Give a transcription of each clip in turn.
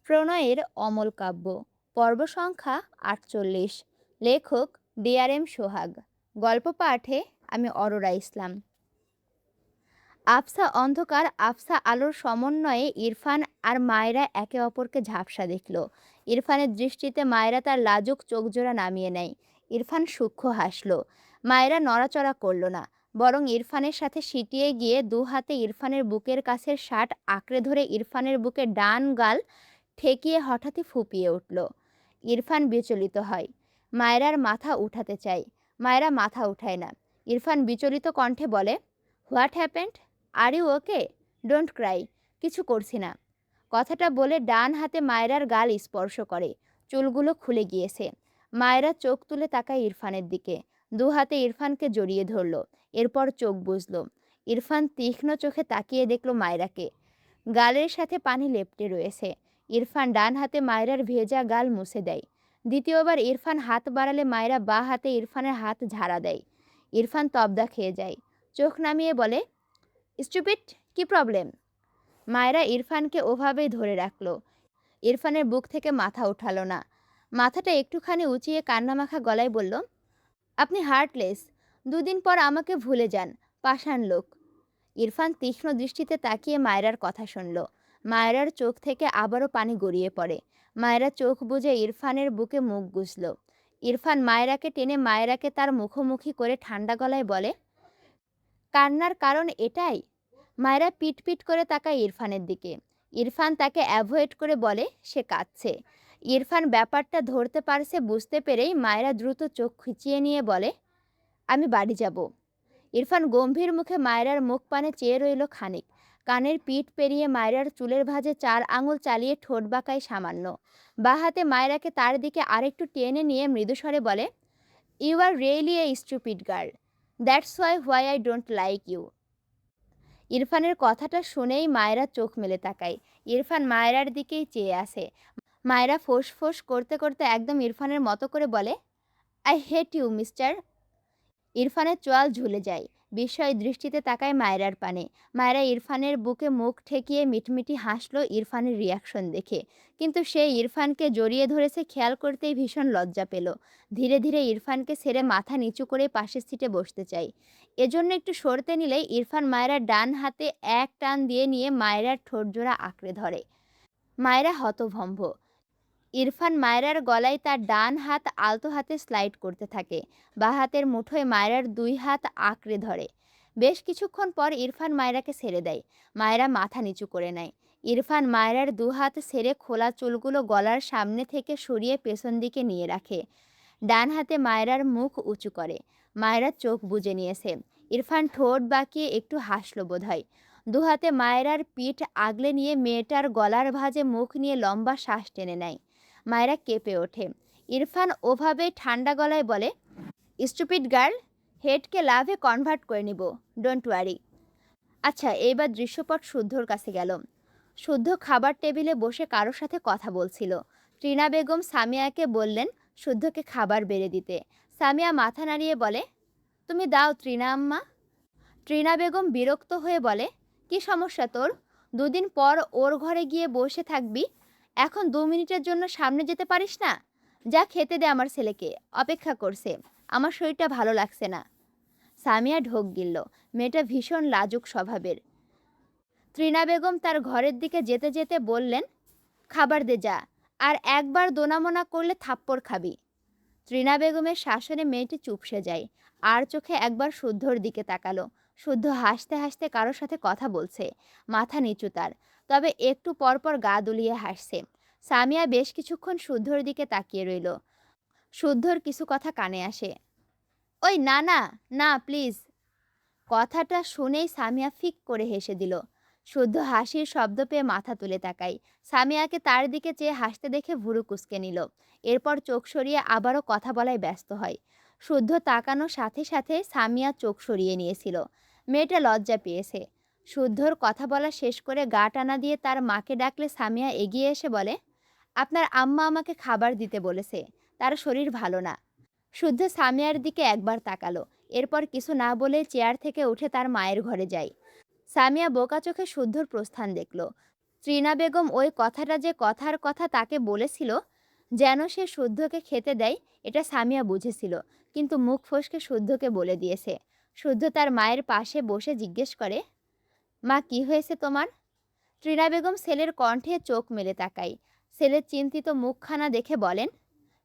প্রণয়ের অমল কাব্য পর্ব সংখ্যা ৪৮। লেখক DRM সোহাগ। গল্প পাঠে আমি অরোরা ইসলাম। আফসা অন্ধকার আফসা আলোর সমন্বয়ে ইরফান আর মায়রা একে অপরকে ঝাপসা দেখল। ইরফানের দৃষ্টিতে মায়রা তার লাজুক চোখজোড়া নামিয়ে নেয়। ইরফান সূক্ষ্ম হাসল। মায়রা নড়াচড়া করল না, বরং ইরফানের সাথে সিটিয়ে গিয়ে দু হাতে ইরফানের বুকের কাছের শার্ট আঁকড়ে ধরে ইরফানের বুকে ডান গাল ঠেকিয়ে হঠাৎই ফুঁপিয়ে উঠল। ইরফান বিচলিত হয়। মায়রার মাথা উঠাতে চায়। মায়রা মাথা উঠায় না। ইরফান বিচলিত কণ্ঠে বলে, what happened? Are you okay? Don't cry. কিছু করছি না। কথাটা বলে ডান হাতে মায়রার গাল স্পর্শ করে। চুলগুলো খুলে গিয়েছে। মায়রা চোখ তুলে তাকায় ইরফানের দিকে। দু হাতে ইরফানকে জড়িয়ে ধরল। এরপর চোখ বুজল। ইরফান তীক্ষ্ণ চোখে তাকিয়ে দেখল মায়রাকে। গালের সাথে পানি লেপ্টে রয়েছে। ইরফান ডান হাতে মায়রার ভেজা গাল মুছে দেয়। দ্বিতীয়বার ইরফান হাত বাড়ালে মায়রা বাঁ হাতে ইরফানের হাত ঝাড়া দেয়। ইরফান তবদা খেয়ে যায়। চোখ নামিয়ে বলে, স্টুপিড, কি প্রবলেম? মায়রা ইরফানকে ওভাবেই ধরে রাখল। ইরফানের বুক থেকে মাথা উঠালো না। মাথাটা একটুখানি উঁচিয়ে কান্নামাখা গলায় বলল, আপনি হার্টলেস। দুদিন পর আমাকে ভুলে যান, পাষাণ লোক। ইরফান তীক্ষ্ণ দৃষ্টিতে তাকিয়ে মায়রার কথা শুনল। মায়রার চোখ থেকে আবারও পানি গড়িয়ে পড়ে। মায়রা চোখ বুজে ইরফানের বুকে মুখ গুজল। ইরফান মায়রাকে টেনে মায়রাকে তার মুখোমুখি করে ঠান্ডা গলায় বলে, কান্নার কারণ এটাই? মায়রা পিটপিট করে তাকায় ইরফানের দিকে। ইরফান তাকে অ্যাভয়েড করে বলে সে কাঁদছে। ইরফান ব্যাপারটা ধরতে পারছে বুঝতে পেরেই মায়রা দ্রুত চোখ খিচিয়ে নিয়ে বলে, আমি বাড়ি যাব। ইরফান গম্ভীর মুখে মায়রার মুখ পানে চেয়ে রইল খানিক। কানের পিঠ পেরিয়ে মায়রার চুলের ভাঁজে 4 আঙুল চালিয়ে ঠোঁট বাঁকায় সামান্য। বাঁ হাতে মায়রাকে তার দিকে আরেকটু টেনে নিয়ে মৃদুস্বরে বলে, you are really a stupid girl. That's why I don't like you. ইরফানের কথাটা শুনেই মায়রা চোখ মেলে তাকায়। ইরফান মায়রার দিকেই চেয়ে আসে। মায়রা ফোঁস করতে করতে একদম ইরফানের মতো করে বলে, আই হেট ইউ মিস্টার। ইরফানের চোয়াল ঝুলে যায়। বিস্ময় দৃষ্টিতে তাকায় মায়রার পানে। মায়রা ইরফানের বুকে মুখ ঠেকিয়ে মিটমিটি হাসল ইরফানের রিয়াকশন দেখে। কিন্তু সে ইরফানকে জড়িয়ে ধরেছে খেয়াল করতেই ভীষণ লজ্জা পেল। ধীরে ধীরে ইরফানকে ছেড়ে মাথা নিচু করে পাশের সিটে বসতে চায়। এজন্য একটু সরতে নিলেই ইরফান মায়রার ডান হাতে এক টান দিয়ে নিয়ে মায়রার ঠোঁটজোড়া আঁকড়ে ধরে। মায়রা হতভম্ব। ইরফান মায়রার গলায় তার ডান হাত আলতো হাতে স্লাইড করতে থাকে। বাঁ হাতের মুঠোয় মায়রার 2 হাত আঁকড়ে ধরে। বেশ কিছুক্ষণ পর ইরফান মায়রাকে ছেড়ে দেয়। মায়রা মাথা নিচু করে নেয়। ইরফান মায়রার 2 হাত ছেড়ে খোলা চুলগুলো গলার সামনে থেকে সরিয়ে পেছন দিকে নিয়ে রাখে। ডান হাতে মায়রার মুখ উঁচু করে। মায়রা চোখ বুজে নিয়েছে। ইরফান ঠোঁট বাঁকিয়ে একটু হাসল বোধহয়। 2 হাতে মায়রার পিঠ আগলে নিয়ে মেয়েটার গলার ভাঁজে মুখ নিয়ে লম্বা শ্বাস টেনে নেয়। মায়রা কেঁপে ওঠে। ইরফান ওভাবে ঠান্ডা গলায় বলে, স্টুপিড গার্ল, হেডকে লাভে কনভার্ট করে নিব, ডোন্ট ওয়ারি। আচ্ছা, এইবার দৃশ্যপট শুদ্ধর কাছে গেল। শুদ্ধ খাবার টেবিলে বসে কারোর সাথে কথা বলছিল। ত্রিনা বেগম সামিয়াকে বললেন শুদ্ধকে খাবার বেড়ে দিতে। সামিয়া মাথা নাড়িয়ে বলে, তুমি দাও ত্রিনা আম্মা। ত্রিনা বেগম বিরক্ত হয়ে বলে, কি সমস্যা তোর? 2 দিন পর ওর ঘরে গিয়ে বসে থাকবি, এখন 2 মিনিটের জন্য সামনে যেতে পারিস না? যা খেতে দে আমার ছেলেকে, অপেক্ষা করছে। আমার শরীরটা ভালো লাগছে না। সামিয়া ঢোক গিলল। মেয়েটা ভীষণ লাজুক স্বভাবের। ত্রিনা বেগম তার ঘরের দিকে যেতে যেতে বললেন, খাবার দে যা, আর একবার দোনামোনা করলে থাপ্পড় খাবি। ত্রিনা বেগমের শাসনে মেয়েটি চুপসে যায়। আর চোখে একবার শুদ্ধর দিকে তাকালো। শুদ্ধ হাসতে হাসতে কারোর সাথে কথা বলছে। মাথা নিচু তার, তবে একটু পরপর গা দুলিয়ে হাসছে। সামিয়া বেশ কিছুক্ষণ শুদ্ধর দিকে তাকিয়ে রইল। শুদ্ধর কিছু কথা কানে আসে। ওই না না না প্লিজ। কথাটা শুনেই সামিয়া ফিক করে হেসে দিল। শুদ্ধ হাসির শব্দ পেয়ে মাথা তুলে তাকাই। সামিয়াকে তার দিকে চেয়ে হাসতে দেখে ভুরু কুঁচকে নিল। এরপর চোখ সরিয়ে আবারও কথা বলায় ব্যস্ত হয়। শুদ্ধ তাকানোর সাথে সাথে সামিয়া চোখ সরিয়ে নিয়েছিল। মেয়েটা লজ্জা পেয়েছে। শুদ্ধর কথা বলা শেষ করে গা টানা দিয়ে তার মাকে ডাকলে সামিয়া এগিয়ে এসে বলে, আপনার আম্মা আমাকে খাবার দিতে বলেছে, তার শরীর ভালো না। শুদ্ধ সামিয়ার দিকে একবার তাকালো। এরপর কিছু না বলে চেয়ার থেকে উঠে তার মায়ের ঘরে যায়। সামিয়া বোকা চোখে শুদ্ধর প্রস্থান দেখল। ত্রিনা বেগম ওই কথাটা যে কথার কথা তাকে বলেছিল যেন সে শুদ্ধকে খেতে দেয়, এটা সামিয়া বুঝেছিল, কিন্তু মুখ ফসকে শুদ্ধকে বলে দিয়েছে। শুদ্ধ তার মায়ের পাশে বসে জিজ্ঞেস করে, মা কি হয়েছে তোমার? ত্রিনা বেগম ছেলের কণ্ঠে চোখ মেলে তাকায়। ছেলের চিন্তিত মুখখানা দেখে বলেন,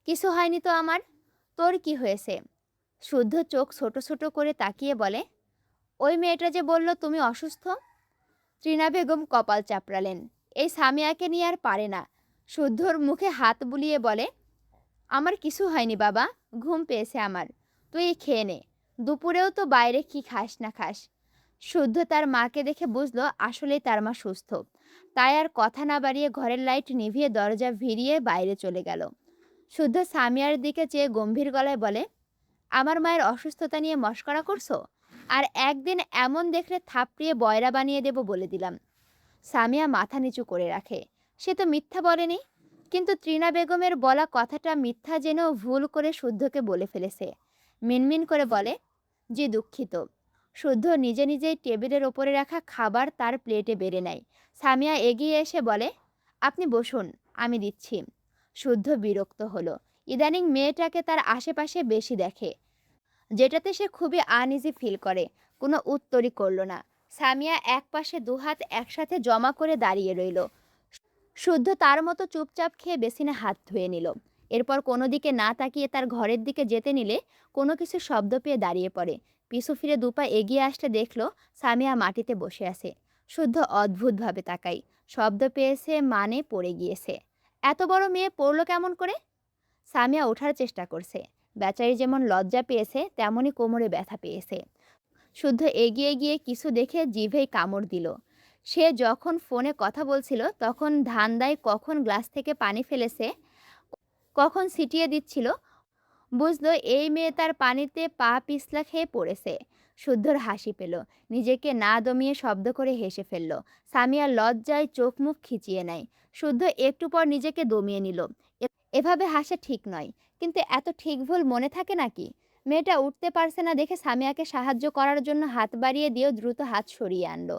কিছু হয়নি তো আমার। তোর কি হয়েছে? শুদ্ধ চোখ ছোট ছোট করে তাকিয়ে বলে, ওই মেয়েটা যে বলল তুমি অসুস্থ। ত্রিনা বেগম কপাল চাপড়ালেন। এই সামিয়াকে নিয়ে আর পারে না। শুদ্ধর মুখে হাত বুলিয়ে বলে, আমার কিছু হয়নি বাবা, ঘুম পেয়েছে আমার। তুই খেয়ে নে, দুপুরেও তো বাইরে কি খাস না খাস। শুদ্ধ তার মাকে দেখে বুঝলো আসলেই তার মা সুস্থ। তাই আর কথা না বাড়িয়ে ঘরের লাইট নিভিয়ে দরজা ভিড়িয়ে বাইরে চলে গেল। শুদ্ধ সামিয়ার দিকে চেয়ে গম্ভীর গলায় বলে, আমার মায়ের অসুস্থতা নিয়ে মশকরা করছো? আর একদিন এমন দেখলে থাপড়িয়ে বয়রা বানিয়ে দেব বলে দিলাম। সামিয়া মাথা নিচু করে রাখে। সে তো মিথ্যা বলেনি, কিন্তু ত্রিনা বেগমের বলা কথাটা মিথ্যা জেনেও ভুল করে শুদ্ধকে বলে ফেলেছে। মিনমিন করে বলে, জি দুঃখিত। শুদ্ধ নিজে নিজেই টেবিলের ওপরে রাখা খাবার তার প্লেটে বেড়ে নেয়। সামিয়া এগিয়ে এসে বলে, আপনি বসুন, আমি দিচ্ছি। শুদ্ধ বিরক্ত হলো। ইদানিং মেয়েটাকে তার আশেপাশে বেশি দেখে, যেটাতে সে খুবই আনইজি ফিল করে। কোনো উত্তরই করল না। সামিয়া একপাশে দুহাত একসাথে জমা করে দাঁড়িয়ে রইল। শুদ্ধ তার মতো চুপচাপ খেয়ে বেসিনে হাত ধুয়ে নিল। এরপর কোনো দিকে না তাকিয়ে তার ঘরের দিকে যেতে নিলে কোনো কিছু শব্দ পেয়ে দাঁড়িয়ে পড়ে। পিছু ফিরে দুপা এগিয়ে আসলে দেখল সামিয়া মাটিতে বসে আছে। শুদ্ধ অদ্ভুতভাবে তাকাই। শব্দ পেয়েছে মানে পড়ে গিয়েছে। এত বড় মেয়ে পড়লো কেমন করে? সামিয়া ওঠার চেষ্টা করছে। বেচারি যেমন লজ্জা পেয়েছে তেমনি কোমরে ব্যথা পেয়েছে। শুদ্ধ এগিয়ে গিয়ে কিছু দেখে জিভেই কামড় দিল। সে যখন ফোনে কথা বলছিল তখন ধান্দায় কখন গ্লাস থেকে পানি ফেলেছে, কখন ছিটিয়ে দিচ্ছিল, বুঝলো এই মেয়ে তার পানিতে পা পিছলা খেয়ে পড়েছে। শুদ্ধর হাসি পেল। নিজেকে না দমিয়ে শব্দ করে হেসে ফেলল। সামিয়া লজ্জায় চোখ মুখ খিচিয়ে নেয়। শুদ্ধ একটু পর নিজেকে দমিয়ে নিল। এভাবে হাসা ঠিক নয়, কিন্তু এত ঠিক ভুল মনে থাকে নাকি? মেয়েটা উঠতে পারছে না দেখে সামিয়াকে সাহায্য করার জন্য হাত বাড়িয়ে দিয়েও দ্রুত হাত সরিয়ে আনলো।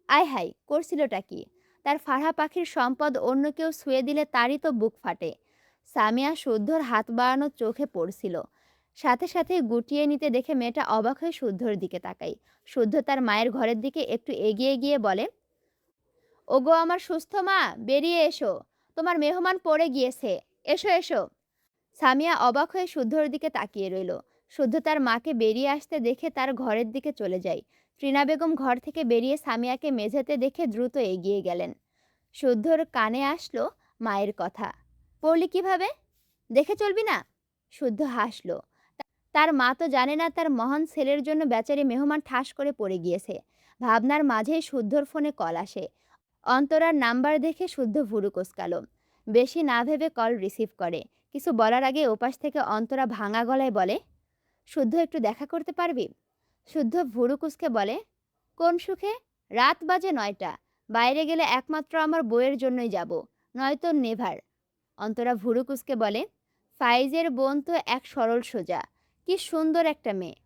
আয় হাই, করছিলটা কি? তার ফাড়া পাখির সম্পদ অন্য কেউ ছুঁয়ে দিলে তারই তো বুক ফাটে। সামিয়া শুদ্ধর হাত বাড়ানো চোখে পড়ছিল। সাথে সাথে গুটিয়ে নিতে দেখে মেয়েটা অবাক হয়ে শুদ্ধর দিকে তাকাই। শুদ্ধ তার মায়ের ঘরের দিকে একটু এগিয়ে গিয়ে বলে, ওগো আমার সুস্থ মা, বেরিয়ে এসো, তোমার মেহমান পড়ে গিয়েছে, এসো এসো। সামিয়া অবাক হয়ে শুদ্ধর দিকে তাকিয়ে রইল। শুদ্ধ তার মাকে বেরিয়ে আসতে দেখে তার ঘরের দিকে চলে যায়। ত্রিনা বেগম ঘর থেকে বেরিয়ে সামিয়াকে মেঝেতে দেখে দ্রুত এগিয়ে গেলেন। শুদ্ধর কানে আসলো মায়ের কথা, পড়লি কিভাবে? দেখে চলবি না? শুদ্ধ হাসলো। তার মা তো জানে না তার মহান ছেলের জন্য বেচারি মেহমান ঠাস করে পড়ে গিয়েছে। ভাবনার মাঝেই শুদ্ধর ফোনে কল আসে। অন্তরার নাম্বার দেখে শুদ্ধ ভুরু কোঁচকালো। বেশি না ভেবে কল রিসিভ করে। কিছু বলার আগে ওপাশ থেকে অন্তরা ভাঙা গলায় বলে, শুদ্ধ একটু দেখা করতে পারবি? শুদ্ধ ভুরু কুঁচকে বলে, কোন সুখে? রাত বাজে ৯টা, বাইরে গেলে একমাত্র আমার বইয়ের জন্যই যাব, নয়তো নেভার। অন্তরা ভুরু কুঁচকে বলে, ফাইজের বোন তো এক সরল সোজা, কি সুন্দর একটা মেয়ে।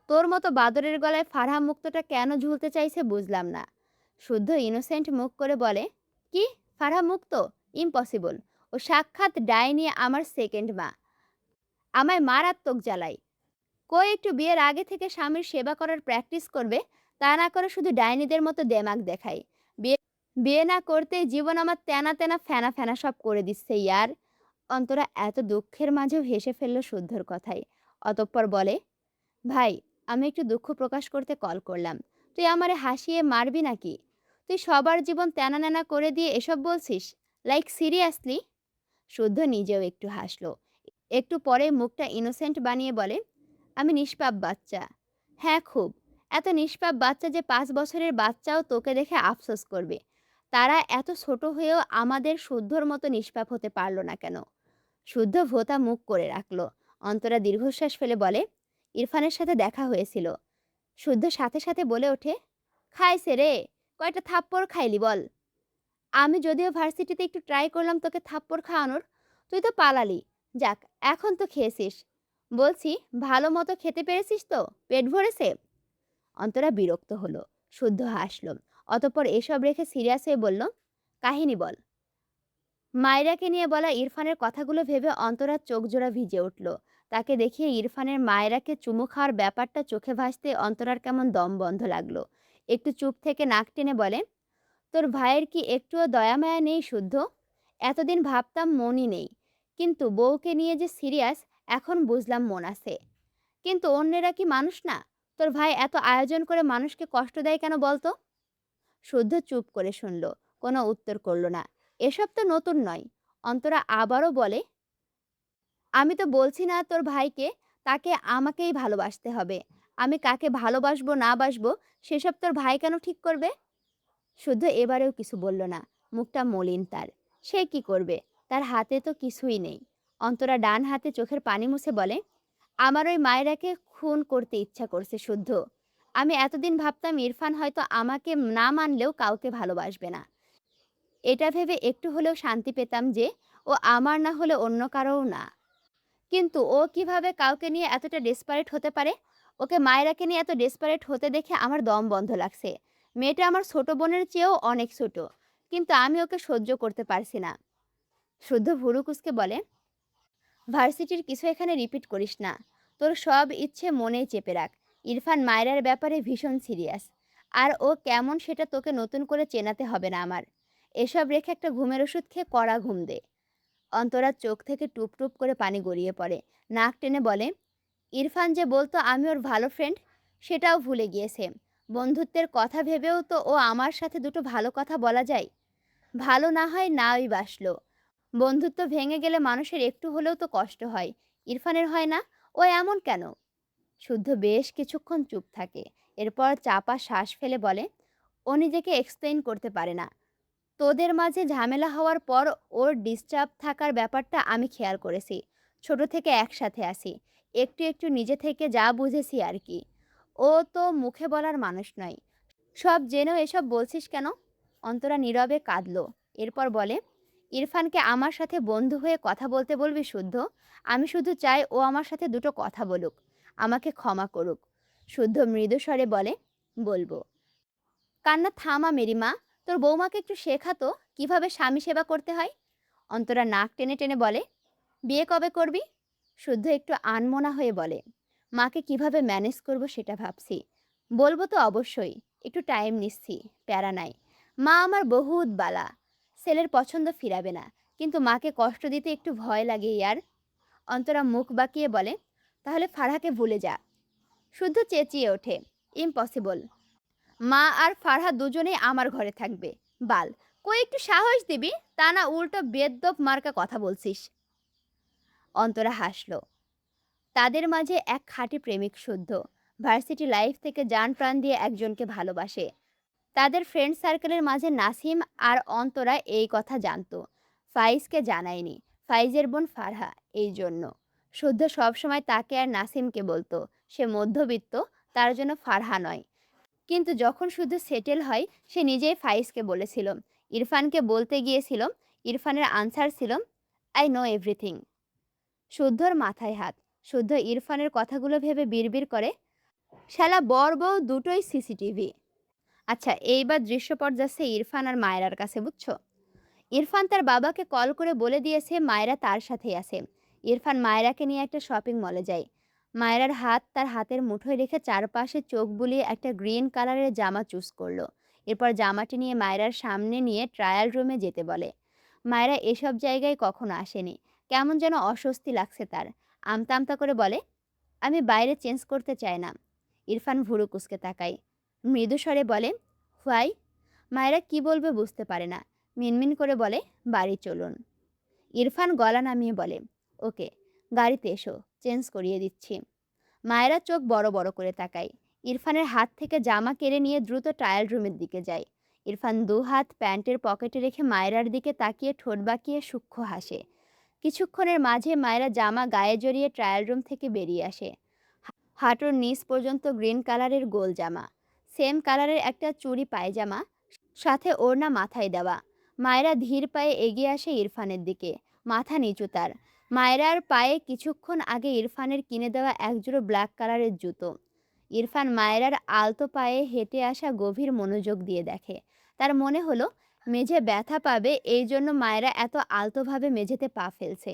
তোর মতো বাদরের গলায় ফারহা মুক্তটা কেন ঝুলতে চাইছে বুঝলাম না। শুদ্ধ ইনোসেন্ট মুখ করে বলে, কি? ফারহা মুক্ত? ইম্পসিবল। ও সাক্ষাৎ ডাইনি, আমার সেকেন্ড মা। আমায় মারাত্মক জ্বালায়। কই একটু বিয়ের আগে থেকে স্বামীর সেবা করার প্র্যাকটিস করবে, তা না করে শুধু ডাইনিদের মতো দেমাক দেখায়। বিয়ে বিয়ে না করতেই জীবন আমার তেনা তেনা ফেনা ফেনা সব করে দিচ্ছে ইয়ার। অন্তরা এত দুঃখের মাঝেও হেসে ফেলল শুদ্ধর কথায়। অতঃপর বলে, ভাই, আমি একটু দুঃখ প্রকাশ করতে কল করলাম। তুই আমারে হাসিয়ে মারবি নাকি? তুই সবার জীবন তেনা নেনা করে দিয়ে এসব বলছিস? Like seriously? শুদ্ধ নিজেও একটু হাসলো। একটু পরে মুখটা ইনোসেন্ট বানিয়ে বলে, আমি নিষ্পাপ বাচ্চা। হ্যাঁ খুব। এত নিষ্পাপ বাচ্চা যে 5 বছরের বাচ্চাও তোকে দেখে আফসোস করবে। তারা এত ছোট হয়েও আমাদের শুদ্ধর মতো নিষ্পাপ হতে পারলো না কেন? শুদ্ধ ভোঁতা মুখ করে রাখলো। অন্তরা দীর্ঘশ্বাস ফেলে বলে, ইরফানের সাথে দেখা হয়েছিল। শুদ্ধ সাথে সাথে বলে ওঠে, খাইছে রে, কয়টা থাপ্পড় খাইলি বল? আমি যদিও ভার্সিটিতে একটু ট্রাই করলাম তোকে থাপ্পড় খাওয়ানোর, তুই তো পালালি। যাক, এখন তো খেয়েছিস। বলছি, ভালো মতো খেতে পেরেছিস তো? পেট ভরেছে? অন্তরা বিরক্ত হলো। শুদ্ধ হাসল। অতঃপর এসব রেখে সিরিয়াস হয়ে বলল, কাহিনী বল। মায়রাকে নিয়ে বলা ইরফানের কথাগুলো ভেবে অন্তরার চোখজোড়া ভিজে উঠল। তাকে দেখিয়ে ইরফানের মায়রাকে চুমু খাওয়ার ব্যাপারটা চোখে ভাসতে অন্তরার কেমন দম বন্ধ লাগলো। একটু চুপ থেকে নাক টেনে বলে, তোর ভাইয়ের কি একটুও দয়া মায়া নেই শুদ্ধ? এতদিন ভাবতাম মনই নেই, কিন্তু বউকে নিয়ে যে সিরিয়াস, এখন বুঝলাম মন আছে। কিন্তু অন্যেরা কি মানুষ না? তোর ভাই এত আয়োজন করে মানুষকে কষ্ট দেয় কেন বলতো? শুদ্ধ চুপ করে শুনল, কোনো উত্তর করল না। এসব তো নতুন নয়। অন্তরা আবারও বলে, আমি তো বলছি না তোর ভাইকে, তাকে আমাকেই ভালোবাসতে হবে। আমি কাকে ভালোবাসবো না বাসবো সেসব তোর ভাই কেন ঠিক করবে? শুদ্ধ এবারেও কিছু বলল না। মুখটা মলিন তার। সে কি করবে? তার হাতে তো কিছুই নেই। অন্তরা ডান হাতে চোখের পানি মুছে বলে, আমার ওই মায়েরাকে খুন করতে ইচ্ছা করছে শুদ্ধ। আমি এতদিন ভাবতাম ইরফান হয়তো আমাকে না মানলেও কাউকে ভালোবাসবে না। এটা ভেবে একটু হলেও শান্তি পেতাম যে ও আমার না হলে অন্য কারোও না। কিন্তু ও কিভাবে কাউকে নিয়ে এতটা ডেসপারেট হতে পারে? ওকে মায়েরাকে নিয়ে এত ডেসপারেট হতে দেখে আমার দম বন্ধ লাগছে। মেয়েটা আমার ছোট বোনের চেয়েও অনেক ছোট। কিন্তু আমি ওকে সহ্য করতে পারছি না। শুদ্ধ ভুরু কুঁচকে বলে, ভার্সিটির কিছু এখানে রিপিট করিস না। তোর সব ইচ্ছে মনেই চেপে রাখ। ইরফান মায়রার ব্যাপারে ভীষণ সিরিয়াস। আর ও কেমন সেটা তোকে নতুন করে চেনাতে হবে না আমার। এসব রেখে একটা ঘুমের ওষুধ খেয়ে কড়া ঘুম দে। অন্তরার চোখ থেকে টুপ টুপ করে পানি গড়িয়ে পড়ে। নাক টেনে বলে, ইরফান যে বলতো আমি ওর ভালো ফ্রেন্ড, সেটাও ভুলে গিয়েছে। বন্ধুত্বের কথা ভেবেও তো ও আমার সাথে দুটো ভালো কথা বলা যায়। ভালো না হয় নাই বাসলো। বন্ধুত্ব ভেঙে গেলে মানুষের একটু হলেও তো কষ্ট হয়। ইরফানের হয় না? ও এমন কেন? শুদ্ধ বেশ কিছুক্ষণ চুপ থাকে। এরপর চাপা শ্বাস ফেলে বলে, ও নিজেকে এক্সপ্লেইন করতে পারে না। তোদের মাঝে ঝামেলা হওয়ার পর ওর ডিস্টার্ব থাকার ব্যাপারটা আমি খেয়াল করেছি। ছোট থেকে একসাথে আছি। একটু একটু নিজে থেকে যা বুঝেছি আর কি। ও তো মুখে বলার মানুষ নয়। সব জেনেও এসব বলছিস কেন? অন্তরা নীরবে কাঁদল। এরপর বলে, ইরফানকে আমার সাথে বন্ধু হয়ে কথা বলতে বলবি শুদ্ধ? আমি শুধু চাই ও আমার সাথে দুটো কথা বলুক, আমাকে ক্ষমা করুক। শুদ্ধ মৃদু স্বরে বলে, বলবো। কান্না থামা মেরি মা। তোর বৌমাকে একটু শেখাতো কিভাবে স্বামী সেবা করতে হয়। অন্তরা নাক টেনে টেনে বলে, বিয়ে কবে করবি? শুদ্ধ একটু আনমনা হয়ে বলে, মাকে কিভাবে ম্যানেজ করব সেটা ভাবছি। বলবো তো অবশ্যই। একটু টাইম নিচ্ছি। প্যারা নাই। মা আমার বহুত বালা। ছেলের পছন্দ ফিরাবে না। কিন্তু মাকে কষ্ট দিতে একটু ভয় লাগে ইয়ার। অন্তরা মুখ বাঁকিয়ে বলে, তাহলে ফারহাকে ভুলে যা। শুদ্ধ চেঁচিয়ে ওঠে, ইম্পসিবল। মা আর ফারহা দুজনেই আমার ঘরে থাকবে। বাল, কই একটু সাহস দিবি, তা না উল্টো বেদ্যপ মার্কা কথা বলছিস। অন্তরা হাসল। তাদের মাঝে এক খাঁটি প্রেমিক শুদ্ধ। ভার্সিটি লাইফ থেকে জান প্রাণ দিয়ে একজনকে ভালোবাসে। তাদের ফ্রেন্ড সার্কেলের মাঝে নাসিম আর অন্তরা এই কথা জানতো। ফাইজকে জানায়নি। ফাইজের বোন ফারহা, এই জন্য শুদ্ধ সবসময় তাকে আর নাসিমকে বলতো সে মধ্যবিত্ত, তার জন্য ফারহা নয়। কিন্তু যখন শুধু সেটেল হয়, সে নিজেই ফাইজকে বলেছিল। ইরফানকে বলতে গিয়েছিল। ইরফানের আনসার ছিল, আই নো এভরিথিং। শুদ্ধর মাথায় হাত। শুদ্ধ ইরফানের কথাগুলো ভেবে বিড়বিড় করে, শালা বর বউ দুটোই সিসিটিভি। আচ্ছা, এইবার দৃশ্যপট যাচ্ছে ইরফান আর মায়রার কাছে, বুঝছো? ইরফান তার বাবাকে কল করে বলে দিয়েছে মায়রা তার সাথেই আছে। ইরফান মায়রাকে নিয়ে একটা শপিং মলে যায়। মায়রার হাত তার হাতের মুঠোয় রেখে চারপাশে চোখ বুলিয়ে একটা গ্রিন কালারের জামা চুজ করলো। এরপর জামাটি নিয়ে মায়রার সামনে নিয়ে ট্রায়াল রুমে যেতে বলে। মায়রা এসব জায়গায় কখনো আসেনি। কেমন যেন অস্বস্তি লাগছে তার। আমতা আমতা করে বলে, আমি বাইরে চেঞ্জ করতে চাই না। ইরফান ভুরু কুঁচকে তাকায়। মৃদু স্বরে বলে, হোয়াই? মায়েরা কি বলবে বুঝতে পারে না। মিনমিন করে বলে, বাড়ি চলুন। ইরফান গলা নামিয়ে বলে, ওকে, গাড়িতে এসো, চেঞ্জ করিয়ে দিচ্ছি। মায়েরা চোখ বড় বড় করে তাকায়। ইরফানের হাত থেকে জামা কেড়ে নিয়ে দ্রুত ট্রায়াল রুমের দিকে যায়। ইরফান দু হাত প্যান্টের পকেটে রেখে মায়রার দিকে তাকিয়ে ঠোঁট বাঁকিয়ে সূক্ষ্ম হাসে। কিছুক্ষণের মাঝে মায়েরা জামা গায়ে জড়িয়ে ট্রায়াল রুম থেকে বেরিয়ে আসে। হাঁটুর নিচ পর্যন্ত গ্রিন কালারের গোল জামা, সেম কালারের একটা চুড়ি পায়জামা, সাথে ওড়না মাথায় দেওয়া। মায়েরা ধীর পায়ে এগিয়ে আসে ইরফানের দিকে। মাথা নিচু তার। মায়েরার পায়ে কিছুক্ষণ আগে ইরফানের কিনে দেওয়া একজোড়ো ব্ল্যাক কালারের জুতো। ইরফান মায়েরার আলতো পায়ে হেঁটে আসা গভীর মনোযোগ দিয়ে দেখে। তার মনে হলো মেঝে ব্যথা পাবে এই জন্য মায়েরা এত আলতোভাবে মেঝেতে পা ফেলছে।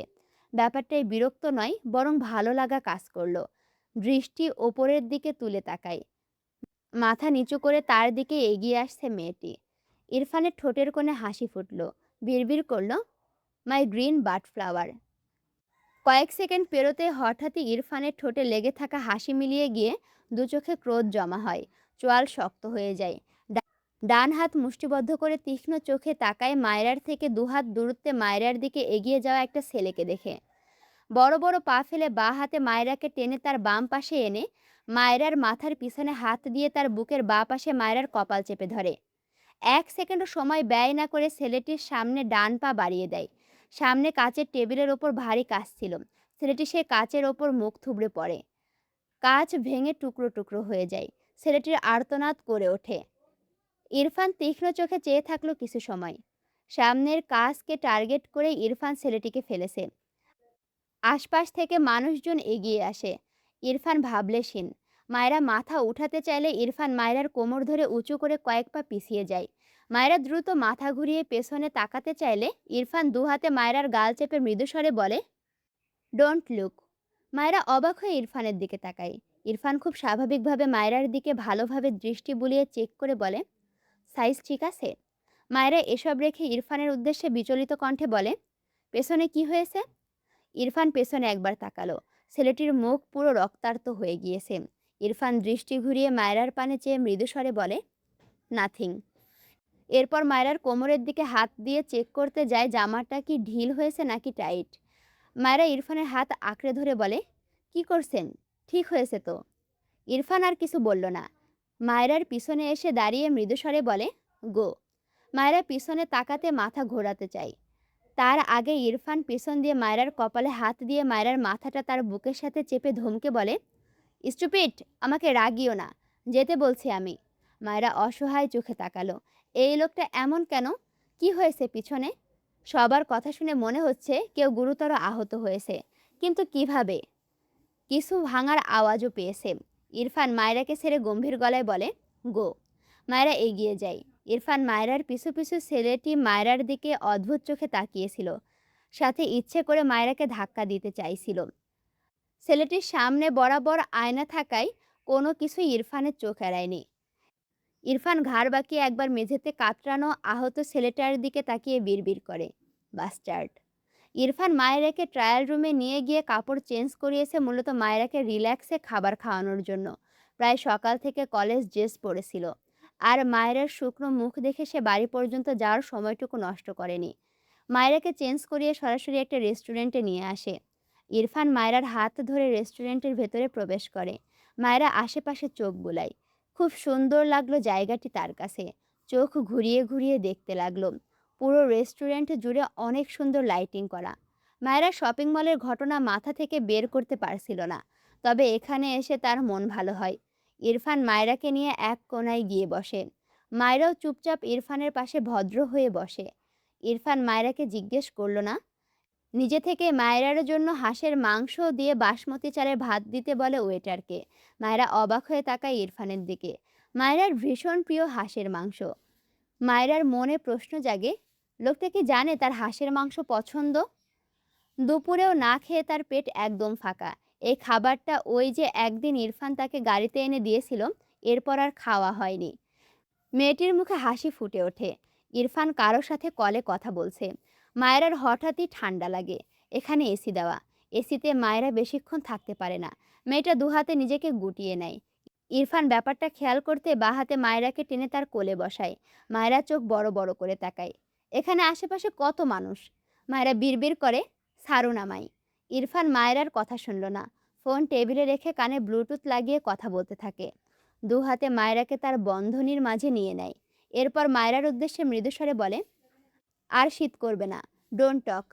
ব্যাপারটাই বিরক্ত নয়, বরং ভালো লাগা কাজ করলো। দৃষ্টি ওপরের দিকে তুলে তাকায়। মাথা নিচু করে তার দিকে এগিয়ে আসছে মেয়েটি। ইরফানের ঠোঁটের কোণে হাসি ফুটল। বিড়বিড় করল, মাই গ্রিন বার্ড ফ্লাওয়ার। কয়েক সেকেন্ড পেরোতে হঠাৎই ইরফানের ঠোঁটে লেগে থাকা হাসি মিলিয়ে গিয়ে দু চোখে ক্রোধ জমা হয়। চোয়াল শক্ত হয়ে যায়। ডান হাত মুষ্টিবদ্ধ করে তীক্ষ্ণ চোখে তাকায় মায়রার থেকে দুহাত দূরত্বে মায়রার দিকে এগিয়ে যাওয়া একটা ছেলেকে দেখে। বড় বড় পা ফেলে বাঁ হাতে মায়রাকে টেনে তার বাম পাশে এনে মায়রার মাথার পিছনে হাত দিয়ে তার বুকের বাঁ পাশে মায়রার কপাল চেপে ধরে। এক সেকেন্ডও সময় ব্যয় না করে ছেলেটির সামনে ডান পা বাড়িয়ে দেয়। সামনে কাচের টেবিলের ওপর ভারী কাঁচ ছিল। ছেলেটি সে কাচের ওপর মুখ থুবড়ে পড়ে। কাঁচ ভেঙে টুকরো টুকরো হয়ে যায়। ছেলেটির আর্তনাদ করে ওঠে। ইরফান তীক্ষ্ণ চোখে চেয়ে থাকলো কিছু সময়। সামনের কাজকে টার্গেট করে ইরফান ছেলেটিকে ফেলেছে। আশপাশ থেকে মানুষজন এগিয়ে আসে। ইরফান ভাবলেশীন। মায়েরা মাথা উঠাতে চাইলে ইরফান মায়েরার কোমর ধরে উঁচু করে কয়েক পা পিছিয়ে যায়। মায়েরা দ্রুত মাথা ঘুরিয়ে পেছনে তাকাতে চাইলে ইরফান দুহাতে মায়েরার গাল চেপে মৃদুস্বরে বলে, ডোন্ট লুক। মায়েরা অবাক হয়ে ইরফানের দিকে তাকায়। ইরফান খুব স্বাভাবিকভাবে মায়েরার দিকে ভালোভাবে দৃষ্টি বুলিয়ে চেক করে বলে, সাইজ ঠিক আছে? মায়েরা এসব রেখে ইরফানের উদ্দেশ্যে বিচলিত কণ্ঠে বলে, পেছনে কি হয়েছে? ইরফান পেছনে একবার তাকালো। ছেলেটির মুখ পুরো রক্তাক্ত হয়ে গিয়েছে। ইরফান দৃষ্টি ঘুরিয়ে মায়রার পানে চেয়ে মৃদুস্বরে বলে, নাথিং। এরপর মায়রার কোমরের দিকে হাত দিয়ে চেক করতে যায় জামাটা কি ঢিল হয়েছে নাকি টাইট। মায়রা ইরফানের হাত আঁকড়ে ধরে বলে, কি করছেন? ঠিক হয়েছে তো? ইরফান আর কিছু বলল না। মায়রার পিছনে এসে দাঁড়িয়ে মৃদুস্বরে বলে, গো। মায়রা পিছনে তাকাতে মাথা ঘোরাতে চায়। তার আগে ইরফান পিছন দিয়ে মায়রার কপালে হাত দিয়ে মায়রার মাথাটা তার বুকের সাথে চেপে ধমকে বলে, স্টুপিড, আমাকে রাগিও না, যেতে বলছি আমি। মায়রা অসহায় চোখে তাকালো। এই লোকটা এমন কেন? কি হয়েছে পিছনে? সবার কথা শুনে মনে হচ্ছে কেউ গুরুতর আহত হয়েছে, কিন্তু কিভাবে? কিছু ভাঙার আওয়াজও পেয়েছে। ইরফান মায়রাকে ছেড়ে গম্ভীর গলায় বলে, গো। মায়রা এগিয়ে যায়। ইরফান মায়রার পিছু পিছু ছেলেটি মায়রার দিকে অদ্ভুত চোখে তাকিয়েছিল, সাথে ইচ্ছে করে মায়রাকে ধাক্কা দিতে চাইছিল। ছেলেটির সামনে বরাবর আয়না থাকায় কোনো কিছুই ইরফানের চোখ এড়ায়নি। ইরফান ঘাড় বাঁকিয়ে একবার মেঝেতে কাতরানো আহত ছেলেটার দিকে তাকিয়ে বিড়বিড় করে, বাস্টার্ড। ইরফান মায়েরাকে ট্রায়াল রুমে নিয়ে গিয়ে কাপড় চেঞ্জ করিয়েছে মূলত মায়েরাকে রিল্যাক্সে খাবার খাওয়ানোর জন্য। প্রায় সকাল থেকে কলেজ ড্রেস পরেছিল। আর মায়েরার শুকনো মুখ দেখে সে বাড়ি পর্যন্ত যাওয়ার সময়টুকু নষ্ট করেনি। মায়েরাকে চেঞ্জ করিয়ে সরাসরি একটা রেস্টুরেন্টে নিয়ে আসে। ইরফান মায়েরার হাত ধরে রেস্টুরেন্টের ভেতরে প্রবেশ করে। মায়েরা আশেপাশে চোখ বুলায়। খুব সুন্দর লাগলো জায়গাটি তার কাছে। চোখ ঘুরিয়ে ঘুরিয়ে দেখতে লাগলো। পুরো রেস্টুরেন্ট জুড়ে অনেক সুন্দর লাইটিং করা। মায়েরা শপিং মলের ঘটনা মাথা থেকে বের করতে পারছিল না। তবে এখানে এসে তার মন ভালো হয়। ইরফান মায়েরাকে নিয়ে এক কোণায় গিয়ে বসে। মায়েরাও চুপচাপ ইরফানের পাশে ভদ্র হয়ে বসে। ইরফান মায়েরাকে জিজ্ঞেস করল না। নিজে থেকে মায়েরার জন্য হাঁসের মাংস দিয়ে বাসমতি চালের ভাত দিতে বলে ওয়েটারকে। মায়েরা অবাক হয়ে তাকায় ইরফানের দিকে। মায়েরার ভীষণ প্রিয় হাঁসের মাংস। মায়েরার মনে প্রশ্ন জাগে, লোকটা কি জানে তার হাঁসের মাংস পছন্দ? দুপুরেও না খেয়ে তার পেট একদম ফাঁকা। এই খাবারটা ওই যে একদিন ইরফান তাকে গাড়িতে এনে দিয়েছিল, এরপর আর খাওয়া হয়নি। মেয়েটির মুখে হাসি ফুটে ওঠে। ইরফান কারো সাথে কলে কথা বলছে। মায়েরার হঠাৎই ঠান্ডা লাগে। এখানে এসি দেওয়া। এসিতে মায়েরা বেশিক্ষণ থাকতে পারে না। মেয়েটা দুহাতে নিজেকে গুটিয়ে নেয়। ইরফান ব্যাপারটা খেয়াল করতে বাঁ হাতে মায়েরাকে টেনে তার কোলে বসায়। মায়েরা চোখ বড় বড় করে তাকায়। এখানে আশেপাশে কত মানুষ। মায়েরা বিড়বিড় করে, ছাড়ুন আমায়। ইরফান মায়েরার কথা শুনল না। ফোন টেবিলে রেখে কানে ব্লুটুথ লাগিয়ে কথা বলতে থাকে। দু হাতে মায়েরাকে তার বন্ধনীর মাঝে নিয়ে নেয়। এরপর মায়েরার উদ্দেশ্যে মৃদুস্বরে বলে, আর শীত করবে না, ডোন্ট টক।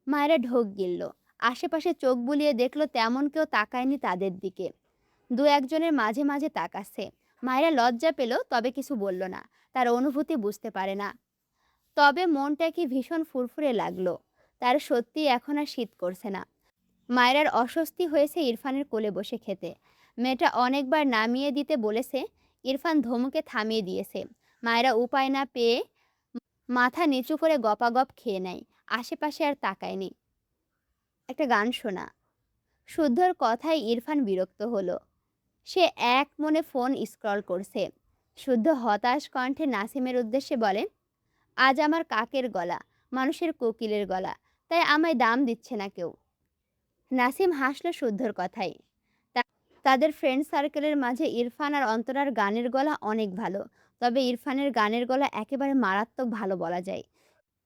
মায়েরা ঢোক গিলল। আশেপাশে চোখ বুলিয়ে দেখলো তেমন কেউ তাকায়নি তাদের দিকে। দু একজনের মাঝে মাঝে তাকাচ্ছে। মায়েরা লজ্জা পেল, তবে কিছু বলল না। তার অনুভূতি বুঝতে পারে না। তবে মনটা কি ভীষণ ফুরফুরে লাগলো। তার সত্যি এখন আর শীত করছে না। মায়েরার অস্বস্তি হয়েছে ইরফানের কোলে বসে খেতে। মেয়েটা অনেকবার নামিয়ে দিতে বলেছে। ইরফান ধমকে থামিয়ে দিয়েছে। মায়েরা উপায় না পেয়ে মাথা নিচু করে গপাগপ খেয়ে নেয়। আশেপাশে আর তাকায়নি। একটা গান শোনা। শুদ্ধর কথায় ইরফান বিরক্ত হলো। সে এক মনে ফোন স্ক্রল করছে। শুদ্ধ হতাশ কণ্ঠে নাসিমের উদ্দেশ্যে বলে, আজ আমার কাকের গলা, মানুষের কোকিলের গলা, তাই আমায় দাম দিচ্ছে না কেউ। নাসিম হাসল শুদ্ধর কথায়। তাদের ফ্রেন্ড সার্কেলের মাঝে ইরফান আর অন্তরার গানের গলা অনেক ভালো। তবে ইরফানের গানের গলা একেবারে মারাত্মক ভালো বলা যায়।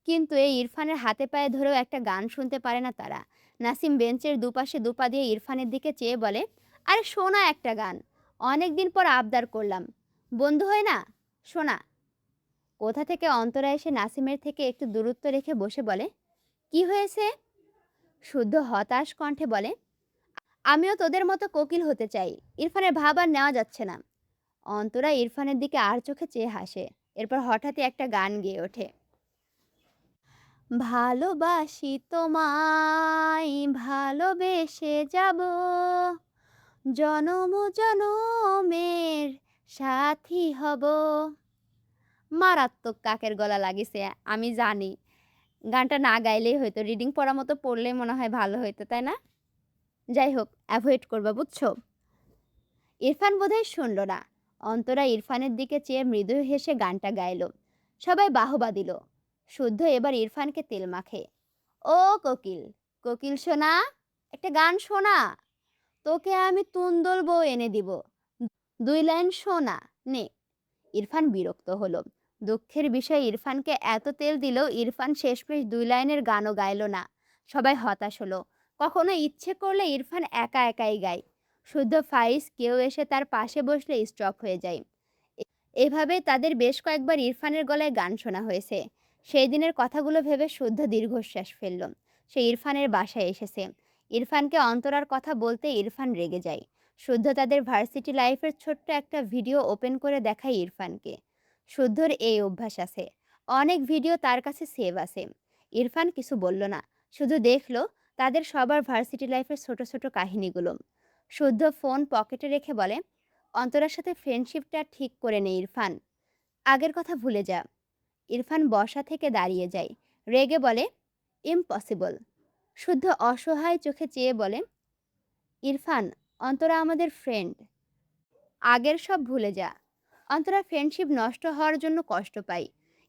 কিন্তু এই ইরফানের হাতে পায়ে ধরেও একটা গান শুনতে পারে না তারা। নাসিম বেঞ্চের দুপাশে দুপা দিয়ে ইরফানের দিকে চেয়ে বলে, আরে শোনা একটা গান, অনেক দিন পর আবদার করলাম, বন্ধু হয় না, শোনা। কোথা থেকে অন্তরা এসে নাসিমের থেকে একটু দূরত্ব রেখে বসে বলে, কি হয়েছে? শুদ্ধ হতাশ কণ্ঠে বলে, আমিও তোদের মতো কোকিল হতে চাই। ইরফানের ভাব আর নেওয়া যাচ্ছে না। অন্তরা ইরফানের দিকে আর চোখে চেয়ে হাসে। এরপর হঠাৎই একটা গান গেয়ে ওঠে, ভালোবাসি তোমায়, ভালোবেসে যাব, জনম জনমের সাথী হব। মারাত্মক কাকের গলা লাগিছে, আমি জানি। গানটা না গাইলেই হয়তো, রিডিং পড়ার মতো পড়লেই মনে হয় ভালো হইতো, তাই না? যাই হোক, অ্যাভয়েড করবা, বুঝছো? ইরফান বোধহয় শুনল না। অন্তরা ইরফানের দিকে চেয়ে মৃদু হেসে গানটা গাইল। সবাই বাহবা দিল। শুদ্ধ এবার ইরফানকে তেল মাখে, ও কোকিল, কোকিল সোনা, একটা গান শোনা, তোকে আমি তুন্দল বউ এনে দিব, 2 লাইন শোনা, নে। ইরফান বিরক্ত হলো। দুঃখের বিষয়, ইরফানকে এত তেল দিলেও ইরফান শেষমেশ 2 লাইনের গানও গাইল না। সবাই হতাশ হলো। কখনো ইচ্ছে করলে ইরফান একা একাই গায়। শুদ্ধ ফাইজ কেউ এসে তার পাশে বসলে স্টপ হয়ে যায়। এভাবে তাদের বেশ কয়েকবার ইরফানের গলায় গান শোনা হয়েছে। সেই দিনের কথাগুলো ভেবে শুদ্ধ দীর্ঘশ্বাস ফেলল। সে ইরফানের বাসায় এসেছে। ইরফানকে অন্তরার কথা বলতে ইরফান রেগে যায়। শুদ্ধ তাদের ভার্সিটি লাইফের ছোট্ট একটা ভিডিও ওপেন করে দেখায় ইরফানকে। শুদ্ধর এই অভ্যাস আছে। অনেক ভিডিও তার কাছে সেভ আছে। ইরফান কিছু বলল না, শুধু দেখলো তাদের সবার ভার্সিটি লাইফের ছোট ছোট কাহিনীগুলো। শুদ্ধ ফোন পকেটে রেখে বলে, অন্তরার সাথে ফ্রেন্ডশিপটা ঠিক করে নে ইরফান, আগের কথা ভুলে যা। ইরফান বসা থেকে দাঁড়িয়ে যায়, রেগে বলে, ইম্পসিবল। শুদ্ধ অসহায় চোখে চেয়ে বলে, ইরফান, অন্তরা আমাদের ফ্রেন্ড, আগের সব ভুলে যা। অন্তরা ফ্রেন্ডশিপ নষ্ট হওয়ার জন্য কষ্ট পায়।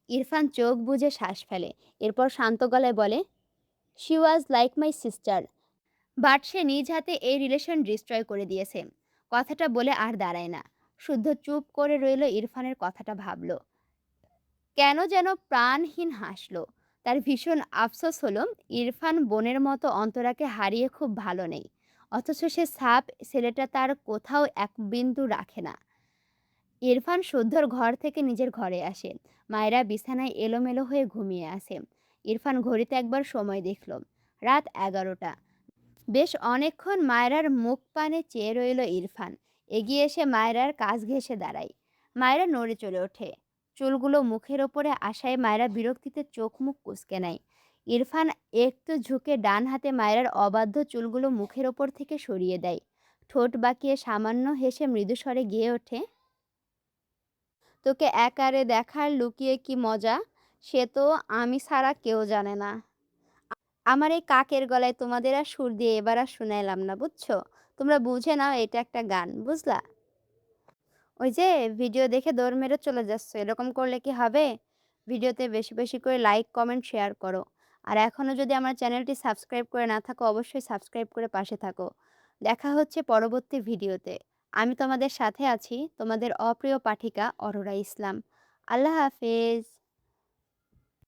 ইরফান চোখ বুজে শ্বাস ফেলে। এরপর শান্ত গলায় বলে, she was like my sister, but সে নিজ হাতে এই রিলেশন ডিস্ট্রয় করে দিয়েছে। কথাটা বলে আর দাঁড়ায় না। শুদ্ধ চুপ করে রইল, ইরফানের কথাটা ভাবল। কেন যেন প্রাণহীন হাসল। তার ভীষণ আফসোস হলো, ইরফান বোনের মতো অন্তরাকে হারিয়ে খুব ভালো নেই। অথচ সে সাপ ছেলেটা তার কোথাও এক বিন্দু রাখে না। ইরফান শুদ্ধর ঘর থেকে নিজের ঘরে আসে। মায়েরা বিছানায় এলোমেলো হয়ে ঘুমিয়ে আছে। ইরফান ঘড়িতে একবার সময় দেখল, রাত 11টা। বেশ অনেকক্ষণ মায়রার মুখ পানে চেয়ে রইল ইরফান। এগিয়ে এসে মায়রার কাছ ঘেঁষে দাঁড়ায়। মায়রা নড়ে চড়ে ওঠে। চুলগুলো মুখের ওপরে আসায় মায়রা বিরক্তিতে চোখ মুখ কুঁচকে নেয়। ইরফান একটু ঝুঁকে ডান হাতে মায়রার অবাধ্য চুলগুলো মুখের ওপর থেকে সরিয়ে দেয়। ঠোঁট বাঁকিয়ে সামান্য হেসে মৃদু স্বরে গেয়ে ওঠে, তোকে একারে দেখার লুকিয়ে কি মজা, সে তো আমি ছাড়া কেউ জানে না। আমার এই কাকের গলায় তোমাদের আর সুর দিয়ে এবার আর শুনাইলাম না, বুঝছো? তোমরা বুঝে নাও, এটা একটা গান, বুঝলা? ওই যে ভিডিও দেখে দৌড় মেরে চলে যাচ্ছ, এরকম করলে কি হবে? ভিডিওতে বেশি বেশি করে লাইক, কমেন্ট, শেয়ার করো। আর এখনও যদি আমার চ্যানেলটি সাবস্ক্রাইব করে না থাকো, অবশ্যই সাবস্ক্রাইব করে পাশে থাকো। দেখা হচ্ছে পরবর্তী ভিডিওতে। আমি তোমাদের সাথে আছি, তোমাদের অপ্রিয় পাঠিকা অরোরা ইসলাম। আল্লাহ হাফেজ।